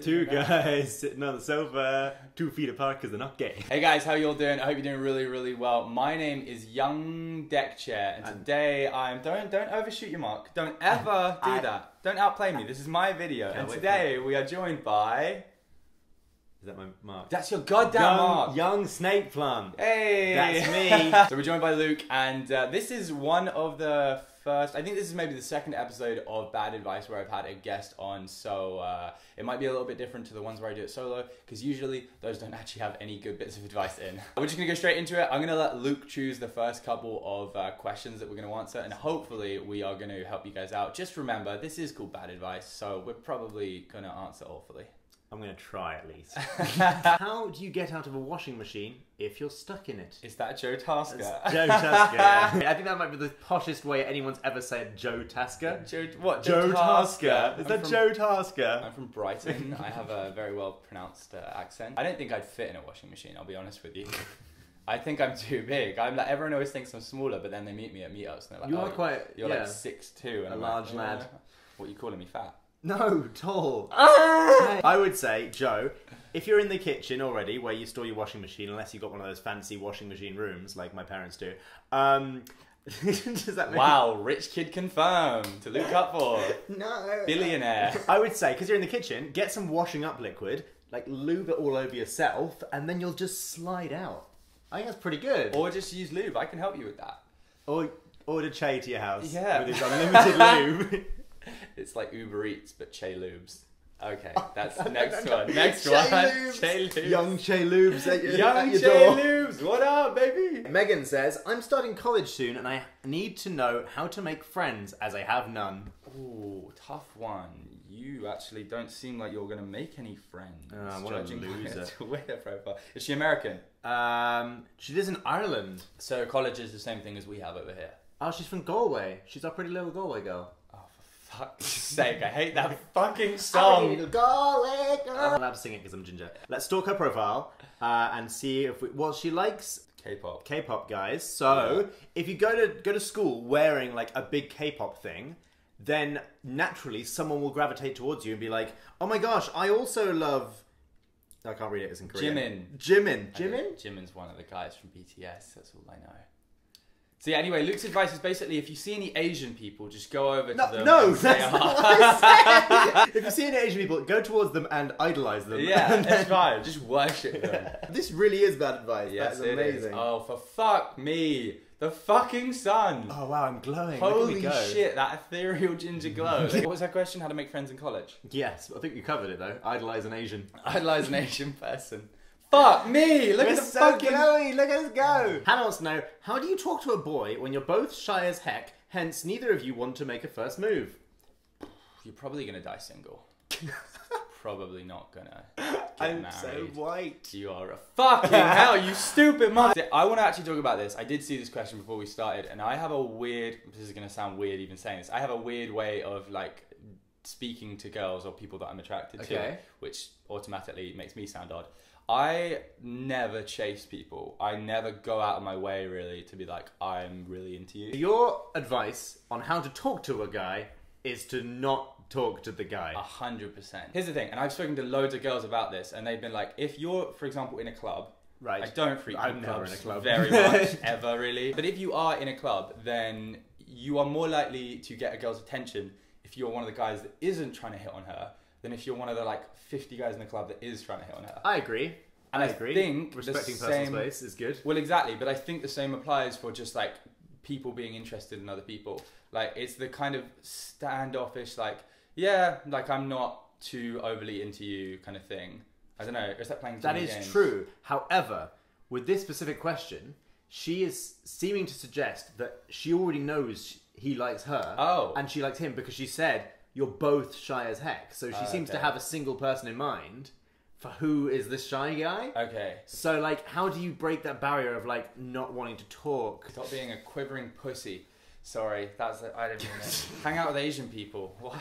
Two guys sitting on the sofa, 2 feet apart because they're not gay. Hey guys, how you all doing? I hope you're doing really well. My name is Young Deck Chair, and today I'm don't overshoot your mark. Don't ever do that. Don't outplay me. This is my video, and today we are joined by. Is that my mark? That's your goddamn mark. Young snake plant. Hey, that's me. So we're joined by Luke, and this is one of the first. I think this is maybe the second episode of Bad Advice where I've had a guest on. So it might be a little bit different to the ones where I do it solo, because usually those don't actually have any good bits of advice in. We're just gonna go straight into it. I'm gonna let Luke choose the first couple of questions that we're gonna answer, and hopefully we are gonna help you guys out. Just remember, this is called Bad Advice, so we're probably gonna answer awfully. I'm going to try at least. How do you get out of a washing machine if you're stuck in it? Is that Joe Tasker? That's Joe Tasker. Yeah. I think that might be the poshest way anyone's ever said Joe Tasker. What? Joe Tasker. Is that Joe Tasker? I'm from Brighton. I have a very well pronounced accent. I don't think I'd fit in a washing machine, I'll be honest with you. I think I'm too big. I'm like, everyone always thinks I'm smaller, but then they meet me at meetups and they're like, you are quite, you're like 6'2", and a I'm large like, lad. What are you calling me, fat? No, tall. I would say, Joe, if you're in the kitchen already where you store your washing machine, unless you've got one of those fancy washing machine rooms like my parents do, does that make Wow, rich kid confirmed to Luke Cutforth. No. Billionaire. I would say, because you're in the kitchen, get some washing up liquid, like lube it all over yourself, and then you'll just slide out. I think that's pretty good. Or just use lube. I can help you with that. Or order Che to your house. Yeah. With his unlimited lube. It's like Uber Eats, but Che Lubes. Okay, that's the next one. Next Che one. Lubes. Che Lubes. Young Che Lubes at your, Young at your Che door. Lubes. What up, baby? Megan says, I'm starting college soon and I need to know how to make friends as I have none. Ooh, tough one. You actually don't seem like you're going to make any friends. What a loser. Twitter profile. Is she American? She lives in Ireland. So college is the same thing as we have over here. Oh, she's from Galway. She's our pretty little Galway girl. For fuck's sake, I hate that fucking song. Galway girl. I'm allowed to sing it because I'm ginger. Let's stalk her profile and see if well, she likes K-pop guys. So if you go to school wearing like a big K-pop thing, then naturally someone will gravitate towards you and be like, oh my gosh, I also love. I can't read it. It's in Korean. Jimin. Jimin's one of the guys from BTS. That's all I know. So yeah, anyway, Luke's advice is basically if you see any Asian people, just go over to them. No, that's not what I said. If you see any Asian people, go towards them and idolize them. Yeah, that's fine. Just worship them. This really is bad advice. Yes, that's amazing. It is. Oh, for fuck me. The fucking sun. Oh wow, I'm glowing. Holy shit, that ethereal ginger glow. What was her question? How to make friends in college? Yes, I think you covered it though. Idolize an Asian. Idolize an Asian person. Fuck me! Look at the fucking glowy. Look at us go. Hannah wants to know, how do you talk to a boy when you're both shy as heck? Hence, neither of you want to make a first move. You're probably gonna die single. Probably not gonna get I'm married. so white. You are a fucking hell, you stupid mother. I want to actually talk about this. I did see this question before we started, and I have a weird. This is gonna sound weird even saying this. I have a weird way of like speaking to girls or people that I'm attracted to, which automatically makes me sound odd. I never chase people. I never go out of my way really to be like, I'm really into you. Your advice on how to talk to a guy is to not talk to the guy. 100%. Here's the thing, and I've spoken to loads of girls about this, and they've been like, if you're, for example, in a club, right? I don't frequent I'm never clubs in a club very much, ever really. But if you are in a club, then you are more likely to get a girl's attention if you're one of the guys that isn't trying to hit on her than if you're one of the like 50 guys in the club that is trying to hit on her. I agree. And I think respecting personal space is good. Well, exactly, but I think the same applies for just like people being interested in other people. Like it's the kind of standoffish, like yeah, like I'm not too overly into you kind of thing. I don't know. Is that playing? That is true. However, with this specific question, she is seeming to suggest that she already knows he likes her. Oh, and she likes him because she said you're both shy as heck. So she seems to have a single person in mind. For who is this shy guy? Okay. So, like, how do you break that barrier of, like, not wanting to talk? Stop being a quivering pussy. Sorry, that's I didn't mean it. Hang out with Asian people. What?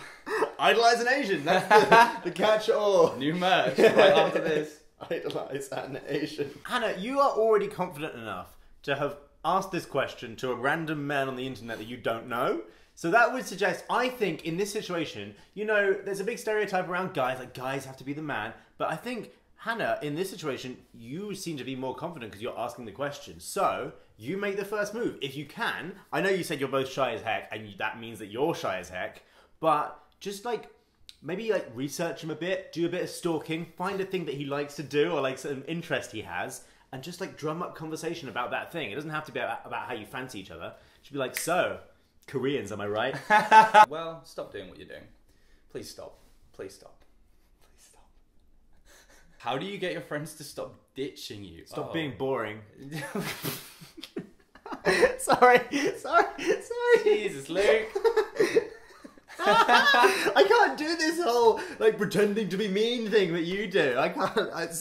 Idolize an Asian. That's the catch-all. New merch right after this. Idolize an Asian. Hannah, you are already confident enough to have asked this question to a random man on the internet that you don't know. So that would suggest, I think, in this situation, you know, there's a big stereotype around guys, like guys have to be the man. But I think, Hannah, in this situation, you seem to be more confident because you're asking the question. So you make the first move. If you can, I know you said you're both shy as heck, and that means that you're shy as heck, but just like, maybe like research him a bit, do a bit of stalking, find a thing that he likes to do or like some interest he has, and just like drum up conversation about that thing. It doesn't have to be about how you fancy each other. It should be like, so, Koreans, am I right? Well, stop doing what you're doing. Please stop. Please stop. Please stop. How do you get your friends to stop ditching you? Stop being boring. Sorry. Jesus, Luke. I can't do this whole like pretending to be mean thing that you do. I can't.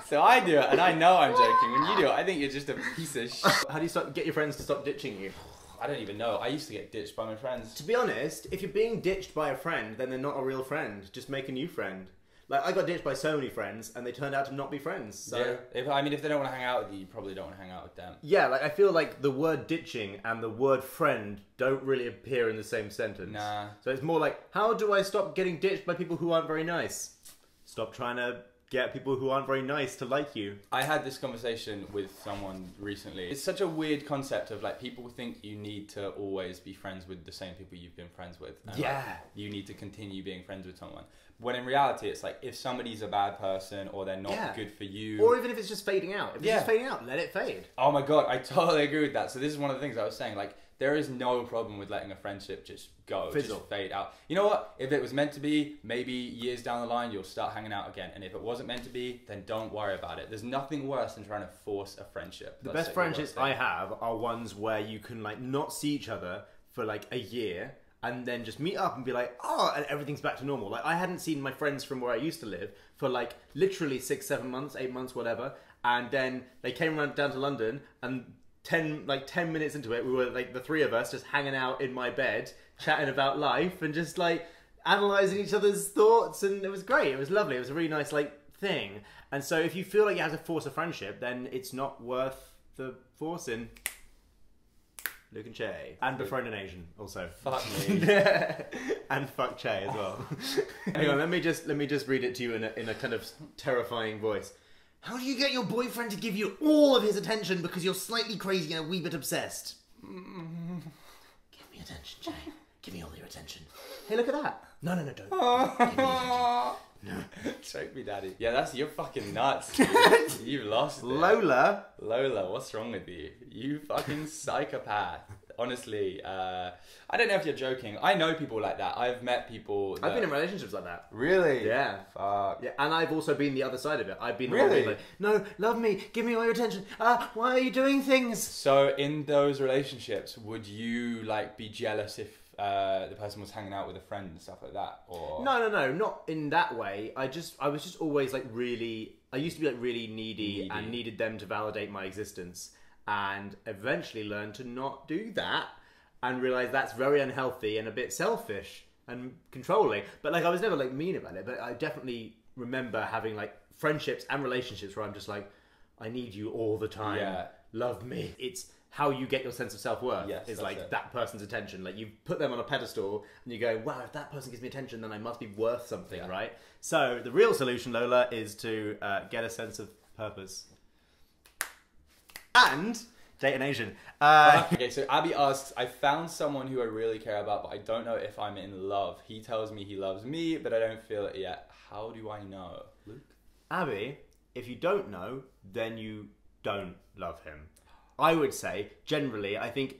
So I do it, and I know I'm joking. When you do it, I think you're just a piece of shit. How do you get your friends to stop ditching you? I don't even know. I used to get ditched by my friends. To be honest, if you're being ditched by a friend, then they're not a real friend. Just make a new friend. Like, I got ditched by so many friends, and they turned out to not be friends. So yeah. If they don't want to hang out with you, you probably don't want to hang out with them. Yeah, like, I feel like the word ditching and the word friend don't really appear in the same sentence. Nah. So it's more like, how do I stop getting ditched by people who aren't very nice? Stop trying to get people who aren't very nice to like you. I had this conversation with someone recently. It's such a weird concept of like, people think you need to always be friends with the same people you've been friends with. And yeah. Like, you need to continue being friends with someone. When in reality, it's like, if somebody's a bad person or they're not good for you. Or even if it's just fading out. If it's just fading out, let it fade. Oh my God, I totally agree with that. So this is one of the things I was saying, like, there is no problem with letting a friendship just go, fizzle, just fade out. You know what? If it was meant to be, maybe years down the line, you'll start hanging out again. And if it wasn't meant to be, then don't worry about it. There's nothing worse than trying to force a friendship. The best friendships I have are ones where you can like not see each other for like a year and then just meet up and be like, oh, and everything's back to normal. Like, I hadn't seen my friends from where I used to live for like literally 6, 7 months, 8 months, whatever. And then they came down to London, and 10 minutes into it, we were like the three of us just hanging out in my bed, chatting about life and just like analysing each other's thoughts, and it was great. It was lovely. It was a really nice like thing. And so if you feel like you have to force a friendship, then it's not worth the forcing. Luke and Che. And befriend an Asian, also. Fuck me. And fuck Che as well. Hang on, let me just read it to you in a kind of terrifying voice. How do you get your boyfriend to give you all of his attention because you're slightly crazy and a wee bit obsessed? Give me attention, Che. Give me all your attention. Hey, look at that. No, don't. Give me attention. No. Choke me, daddy. Yeah, you're fucking nuts. You've lost it. Lola, what's wrong with you? You fucking psychopath. Honestly, I don't know if you're joking. I know people like that. I've met people that... I've been in relationships like that. Really? Yeah. Fuck. Yeah, and I've also been the other side of it. I've been really like, no, love me, give me all your attention. Why are you doing things? So in those relationships, would you like be jealous if the person was hanging out with a friend and stuff like that? Or No, not in that way. I was just always like really... I used to be like really needy and needed them to validate my existence. And eventually learned to not do that and realize that's very unhealthy and a bit selfish and controlling. But like, I was never like mean about it, but I definitely remember having like friendships and relationships where I'm just like, I need you all the time. Yeah. Love me. It's how you get your sense of self-worth. Yes, is like that person's attention. Like, you put them on a pedestal and you go, wow, if that person gives me attention, then I must be worth something, right? So the real solution, Lola, is to get a sense of purpose. And date an Asian. Okay, so Abby asks, I found someone who I really care about, but I don't know if I'm in love. He tells me he loves me, but I don't feel it yet. How do I know? Luke? Abby, if you don't know, then you don't love him. I would say, generally, I think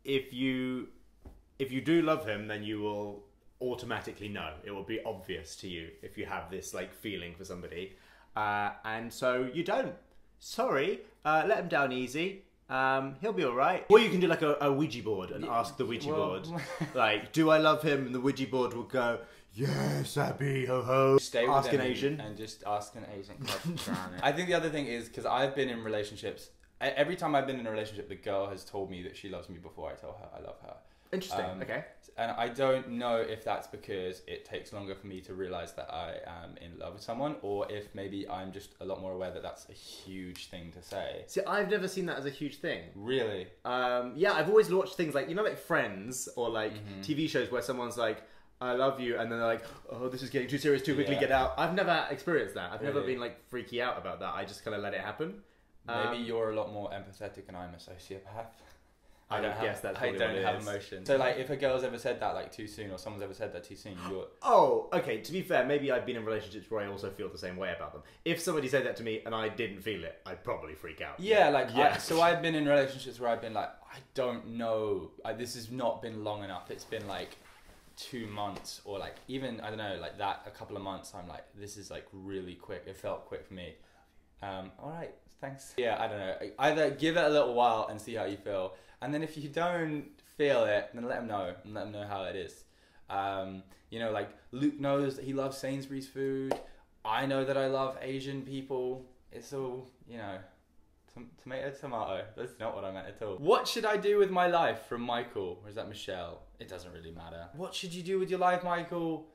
if you do love him, then you will automatically know. It will be obvious to you if you have this like feeling for somebody. And so you don't. Sorry, let him down easy. He'll be alright. Or you can do like a Ouija board and ask the Ouija board, like, do I love him? And the Ouija board will go, yes, Abby, ho ho. Stay with ask an Asian. And just ask an Asian question. I think the other thing is, because I've been in relationships, every time I've been in a relationship, the girl has told me that she loves me before I tell her I love her. Interesting. Okay. And I don't know if that's because it takes longer for me to realize that I am in love with someone, or if maybe I'm just a lot more aware that that's a huge thing to say. See, I've never seen that as a huge thing. Really? Yeah, I've always watched things like, you know, like Friends or like TV shows where someone's like, I love you, and then they're like, oh, this is getting too serious, too quickly, get out. I've never experienced that. I've never been like freaky out about that. I just kind of let it happen. Maybe you're a lot more empathetic and I'm a sociopath. I don't have emotion. So like, if a girl's ever said that like too soon, or someone's ever said that too soon, you're... Oh, okay, to be fair, maybe I've been in relationships where I also feel the same way about them. If somebody said that to me and I didn't feel it, I'd probably freak out. Yeah, like, so I've been in relationships where I've been like, I don't know, this has not been long enough. It's been like 2 months, or like even, I don't know, like that, a couple of months. I'm like, this is like really quick. It felt quick for me. All right, thanks. Yeah, I don't know. Either give it a little while and see how you feel. And then if you don't feel it, then let them know, and let them know how it is. You know, like Luke knows that he loves Sainsbury's food. I know that I love Asian people. It's all, you know, tomato, tomato. That's not what I meant at all. What should I do with my life, from Michael? Or is that Michelle? It doesn't really matter. What should you do with your life, Michael?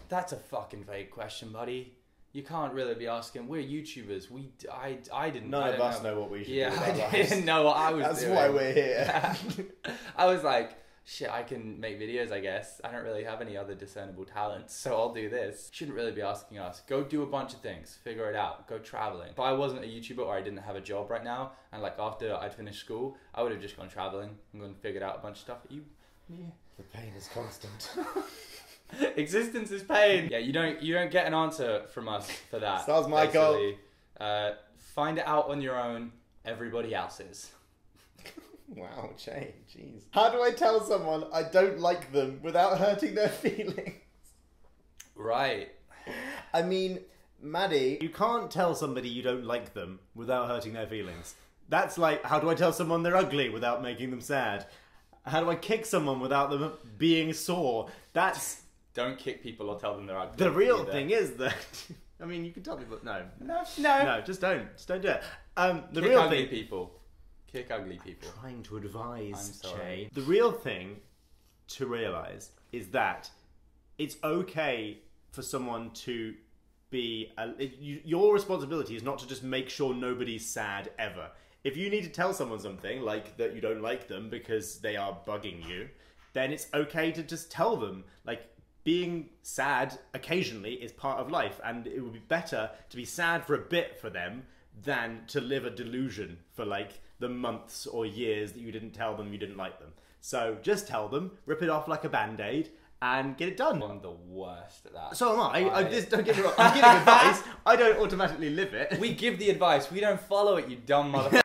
That's a fucking vague question, buddy. You can't really be asking. We're YouTubers. I didn't. None of us know what we should do with our lives. I didn't know what I was doing. That's why we're here. I was like, shit, I can make videos, I guess. I don't really have any other discernible talents, so I'll do this. Shouldn't really be asking us. Go do a bunch of things. Figure it out. Go traveling. If I wasn't a YouTuber or I didn't have a job right now, and like after I'd finished school, I would have just gone traveling and gone and figured out a bunch of stuff. The pain is constant. Existence is pain. Yeah, you don't get an answer from us for that. Stars Michael. Find it out on your own. Everybody else's. Wow, Jay, jeez. How do I tell someone I don't like them without hurting their feelings? Right. I mean, Maddie, you can't tell somebody you don't like them without hurting their feelings. That's like, how do I tell someone they're ugly without making them sad? How do I kick someone without them being sore? That's... Don't kick people or tell them they're ugly. The real thing is that... I mean, you can tell people... No, just don't. Just don't do it. The kick real ugly thing... people. Kick ugly people. I'm trying to advise, I'm sorry. Jay. The real thing to realise is that it's okay for someone to be... your responsibility is not to just make sure nobody's sad ever. If you need to tell someone something, like that you don't like them because they are bugging you, then it's okay to just tell them. Like, being sad occasionally is part of life, and it would be better to be sad for a bit for them than to live a delusion for like the months or years that you didn't tell them you didn't like them. So just tell them, rip it off like a band-aid, and get it done. I'm the worst at that. So am I. Don't get me wrong. I'm giving advice. I don't automatically live it. We give the advice. We don't follow it, you dumb motherfucker.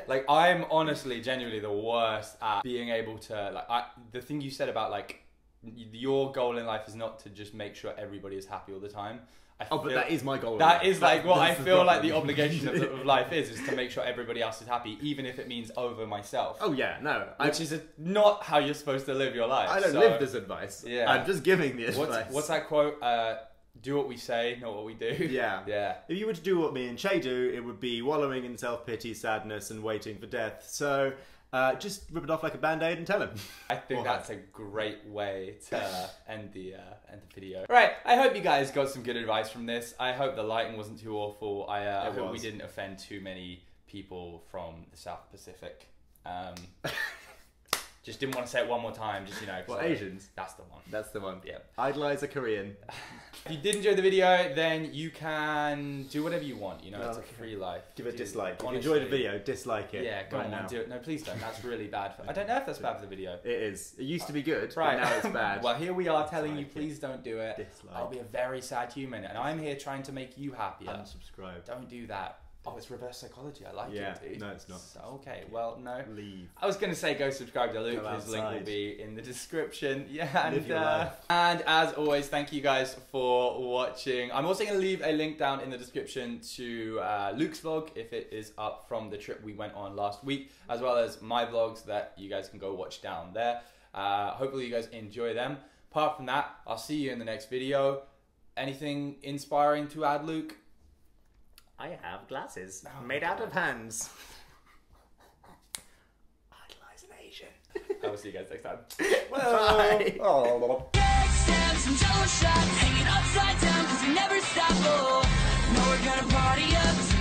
Like, I'm honestly, genuinely the worst at being able to, like, the thing you said about, like, your goal in life is not to just make sure everybody is happy all the time. But that is my goal. That is like what I feel like the obligation of life is to make sure everybody else is happy, even if it means over myself. Oh yeah, no. Which is not how you're supposed to live your life. I don't live this advice. Yeah. I'm just giving the advice. What's that quote? Do what we say, not what we do. Yeah. Yeah. If you were to do what me and Che do, it would be wallowing in self-pity, sadness, and waiting for death. So, just rip it off like a band-aid and tell him. I think that's a great way to end the video. Right, I hope you guys got some good advice from this. I hope the lighting wasn't too awful. I hope we didn't offend too many people from the South Pacific. Just didn't want to say it one more time, just, you know. Well, Asians. That's the one. That's the one. Yeah. Idolize a Korean. If you did enjoy the video, then you can do whatever you want. You know, it's a free life. Give it a dislike. If you enjoyed the video, dislike it. Yeah, go on, do it. No, please don't. That's really bad. I don't know if that's bad for the video. It is. It used to be good, right. But now it's bad. Well, here we are telling you, please don't do it. Dislike. I'll be a very sad human, and I'm here trying to make you happier. Unsubscribe. Don't do that. Oh, it's reverse psychology. I like it, dude. No, it's not. So, okay, well, no. Leave. I was going to say go subscribe to Luke. His link will be in the description. Yeah, Live your life. And as always, thank you guys for watching. I'm also going to leave a link down in the description to Luke's vlog if it is up from the trip we went on last week, as well as my vlogs that you guys can go watch down there. Hopefully you guys enjoy them. Apart from that, I'll see you in the next video. Anything inspiring to add, Luke? I have glasses made out of hands. Idolize an Asian. we'll see you guys next time. Bye. Oh. Stamps and jello shots hanging upside down 'cause we never stop. Oh, no, we're gonna party up.